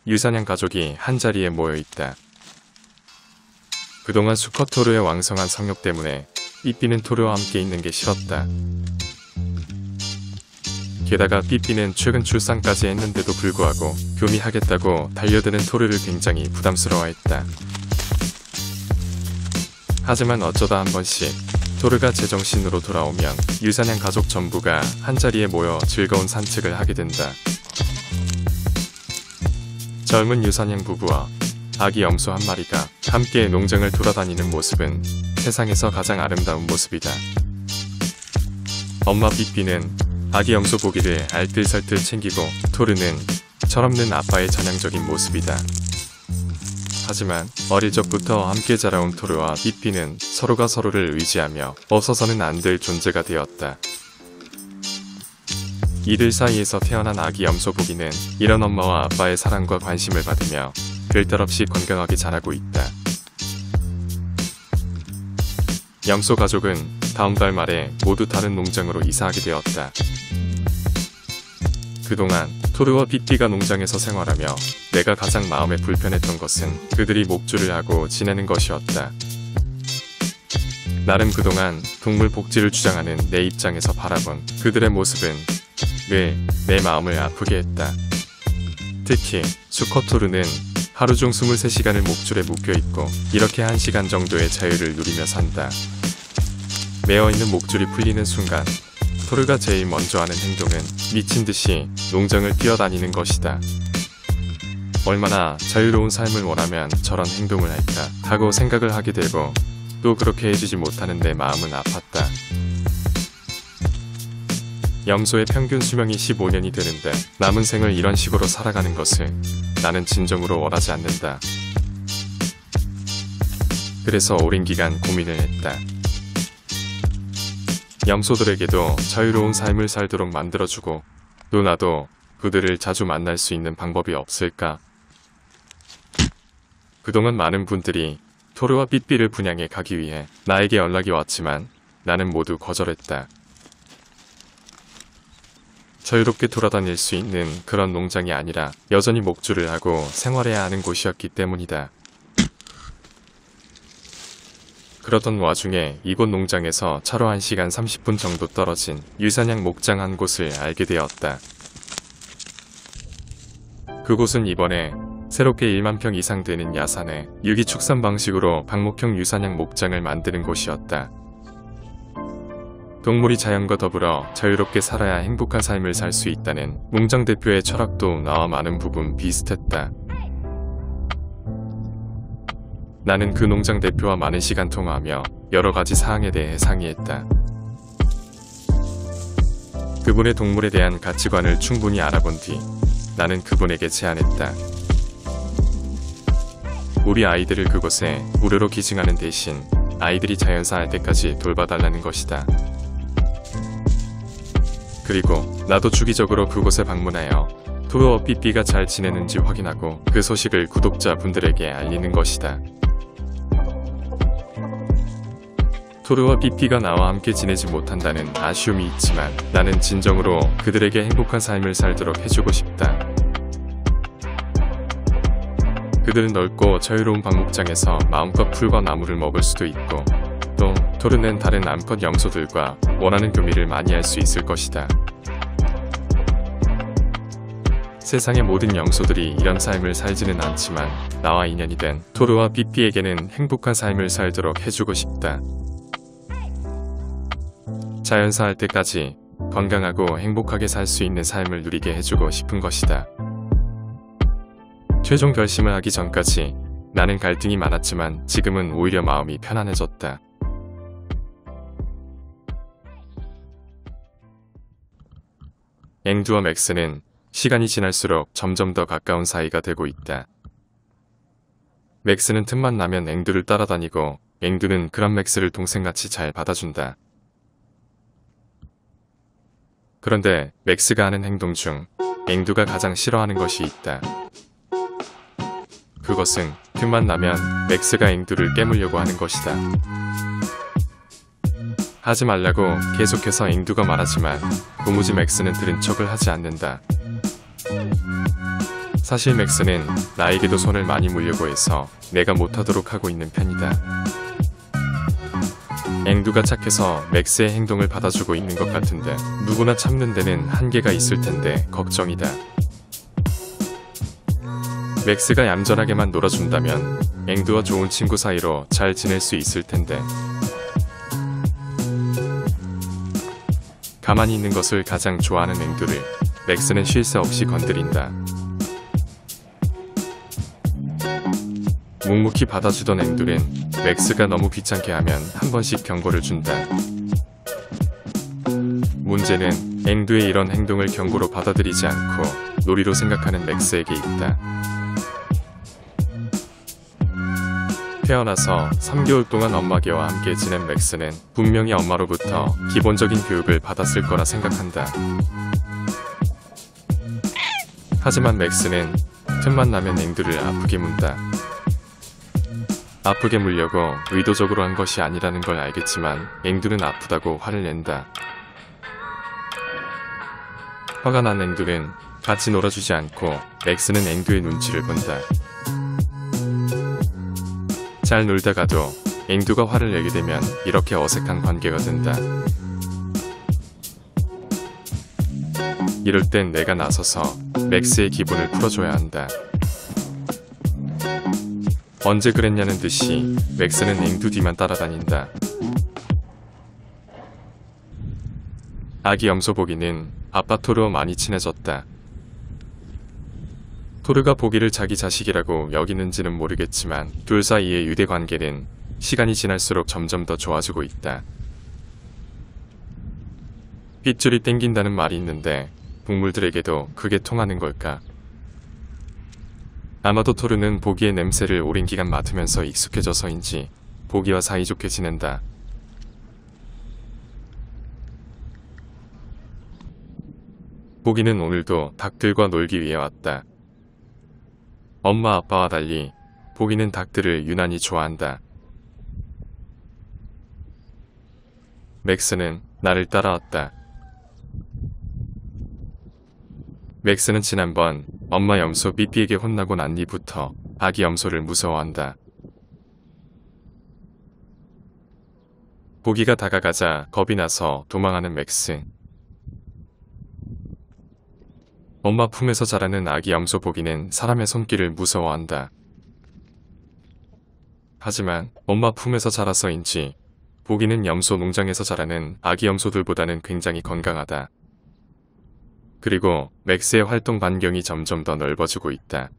유사냥 가족이 한자리에 모여있다. 그동안 수컷 토르의 왕성한 성욕 때문에 삐삐는 토르와 함께 있는 게 싫었다. 게다가 삐삐는 최근 출산까지 했는데도 불구하고 교미하겠다고 달려드는 토르를 굉장히 부담스러워했다. 하지만 어쩌다 한 번씩 토르가 제정신으로 돌아오면 유사냥 가족 전부가 한자리에 모여 즐거운 산책을 하게 된다. 젊은 유사냥 부부와 아기 염소 한 마리가 함께 농장을 돌아다니는 모습은 세상에서 가장 아름다운 모습이다. 엄마 삐삐는 아기 염소 보기를 알뜰살뜰 챙기고 토르는 철없는 아빠의 전향적인 모습이다. 하지만 어릴 적부터 함께 자라온 토르와 삐삐는 서로가 서로를 의지하며 없어서는 안 될 존재가 되었다. 이들 사이에서 태어난 아기 염소 보기는 이런 엄마와 아빠의 사랑과 관심을 받으며 별탈 없이 건강하게 자라고 있다. 염소 가족은 다음 달 말에 모두 다른 농장으로 이사하게 되었다. 그동안 토르와 삐삐가 농장에서 생활하며 내가 가장 마음에 불편했던 것은 그들이 목줄을 하고 지내는 것이었다. 나름 그동안 동물 복지를 주장하는 내 입장에서 바라본 그들의 모습은 늘 내 마음을 아프게 했다. 특히 수컷 토르는 하루 중 23시간을 목줄에 묶여있고 이렇게 1시간 정도의 자유를 누리며 산다. 매어있는 목줄이 풀리는 순간 토르가 제일 먼저 하는 행동은 미친듯이 농장을 뛰어다니는 것이다. 얼마나 자유로운 삶을 원하면 저런 행동을 할까 하고 생각을 하게 되고 또 그렇게 해주지 못하는 내 마음은 아팠다. 염소의 평균 수명이 15년이 되는데 남은 생을 이런 식으로 살아가는 것을 나는 진정으로 원하지 않는다. 그래서 오랜 기간 고민을 했다. 염소들에게도 자유로운 삶을 살도록 만들어주고 또 나도 그들을 자주 만날 수 있는 방법이 없을까? 그동안 많은 분들이 토르와 삐삐를 분양해 가기 위해 나에게 연락이 왔지만 나는 모두 거절했다. 자유롭게 돌아다닐 수 있는 그런 농장이 아니라 여전히 목줄을 하고 생활해야 하는 곳이었기 때문이다. 그러던 와중에 이곳 농장에서 차로 1시간 30분 정도 떨어진 유사냥 목장 한 곳을 알게 되었다. 그곳은 이번에 새롭게 1만 평 이상 되는 야산에 유기축산 방식으로 방목형 유사냥 목장을 만드는 곳이었다. 동물이 자연과 더불어 자유롭게 살아야 행복한 삶을 살 수 있다는 농장 대표의 철학도 나와 많은 부분 비슷했다. 나는 그 농장 대표와 많은 시간 통화하며 여러 가지 사항에 대해 상의했다. 그분의 동물에 대한 가치관을 충분히 알아본 뒤 나는 그분에게 제안했다. 우리 아이들을 그곳에 무료로 기증하는 대신 아이들이 자연사할 때까지 돌봐달라는 것이다. 그리고 나도 주기적으로 그곳에 방문하여 토르와 삐삐가 잘 지내는지 확인하고 그 소식을 구독자분들에게 알리는 것이다. 토르와 삐삐가 나와 함께 지내지 못한다는 아쉬움이 있지만 나는 진정으로 그들에게 행복한 삶을 살도록 해주고 싶다. 그들은 넓고 자유로운 방목장에서 마음껏 풀과 나무를 먹을 수도 있고 또 토르는 다른 암컷 염소들과 원하는 교미를 많이 할 수 있을 것이다. 세상의 모든 염소들이 이런 삶을 살지는 않지만 나와 인연이 된 토르와 삐삐에게는 행복한 삶을 살도록 해주고 싶다. 자연사할 때까지 건강하고 행복하게 살 수 있는 삶을 누리게 해주고 싶은 것이다. 최종 결심을 하기 전까지 나는 갈등이 많았지만 지금은 오히려 마음이 편안해졌다. 앵두와 맥스는 시간이 지날수록 점점 더 가까운 사이가 되고 있다. 맥스는 틈만 나면 앵두를 따라다니고 앵두는 그런 맥스를 동생같이 잘 받아준다. 그런데 맥스가 하는 행동 중 앵두가 가장 싫어하는 것이 있다. 그것은 틈만 나면 맥스가 앵두를 깨물려고 하는 것이다. 하지 말라고 계속해서 앵두가 말하지만 도무지 맥스는 들은 척을 하지 않는다. 사실 맥스는 나에게도 손을 많이 물려고 해서 내가 못하도록 하고 있는 편이다. 앵두가 착해서 맥스의 행동을 받아주고 있는 것 같은데 누구나 참는 데는 한계가 있을 텐데 걱정이다. 맥스가 얌전하게만 놀아준다면 앵두와 좋은 친구 사이로 잘 지낼 수 있을 텐데 가만히 있는 것을 가장 좋아하는 앵두를 맥스는 쉴 새 없이 건드린다. 묵묵히 받아주던 앵두는 맥스가 너무 귀찮게 하면 한 번씩 경고를 준다. 문제는 앵두의 이런 행동을 경고로 받아들이지 않고 놀이로 생각하는 맥스에게 있다. 태어나서 3개월 동안 엄마개와 함께 지낸 맥스는 분명히 엄마로부터 기본적인 교육을 받았을 거라 생각한다. 하지만 맥스는 틈만 나면 앵두를 아프게 문다. 아프게 물려고 의도적으로 한 것이 아니라는 걸 알겠지만 앵두는 아프다고 화를 낸다. 화가 난 앵두는 같이 놀아주지 않고 맥스는 앵두의 눈치를 본다. 잘 놀다가도 앵두가 화를 내게 되면 이렇게 어색한 관계가 된다. 이럴 땐 내가 나서서 맥스의 기분을 풀어줘야 한다. 언제 그랬냐는 듯이 맥스는 앵두 뒤만 따라다닌다. 아기 염소 보기는 아빠 토르와 많이 친해졌다. 토르가 보기를 자기 자식이라고 여기는지는 모르겠지만 둘 사이의 유대 관계는 시간이 지날수록 점점 더 좋아지고 있다. 핏줄이 땡긴다는 말이 있는데 동물들에게도 그게 통하는 걸까? 아마도 토르는 보기의 냄새를 오랜 기간 맡으면서 익숙해져서인지 보기와 사이좋게 지낸다. 보기는 오늘도 닭들과 놀기 위해 왔다. 엄마 아빠와 달리 보기는 닭들을 유난히 좋아한다. 맥스는 나를 따라왔다. 맥스는 지난번 엄마 염소 삐삐에게 혼나고 난 뒤부터 아기 염소를 무서워한다. 보기가 다가가자 겁이 나서 도망하는 맥스. 엄마 품에서 자라는 아기 염소 보기는 사람의 손길을 무서워한다. 하지만 엄마 품에서 자라서인지 보기는 염소 농장에서 자라는 아기 염소들보다는 굉장히 건강하다. 그리고 맥스의 활동 반경이 점점 더 넓어지고 있다.